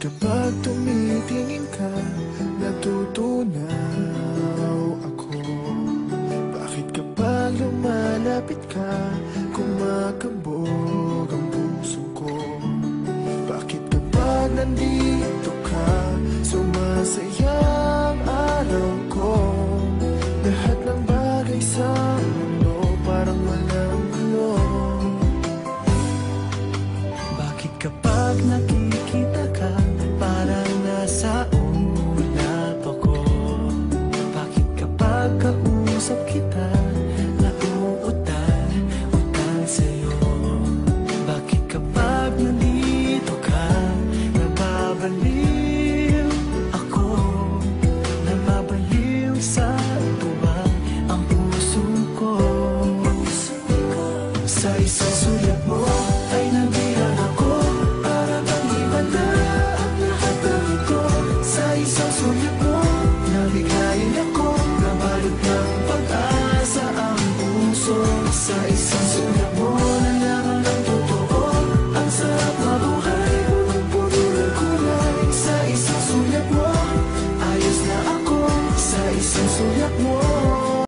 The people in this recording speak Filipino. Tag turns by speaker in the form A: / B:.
A: kapag tumitingin ka, natutunaw ako? Bakit kapag lumalapit ka, kumakabog ang puso ko? Bakit kapag nandito ka, sumasaya ang araw ko? Lahat ng bagay sa mundo parang walang gulo. Bakit kapag nakikita ka, parang nasa ulap ako? Bakit kapag kausap kita, nauutal sa'yo? Bakit kapag nandito ka, nababaliw ako? Nababaliw sa tuwa ang puso ko. Sa isang sulat mo ay nabihan ako, para bang iba na ang lahat ng ito. Sa isang sulat mo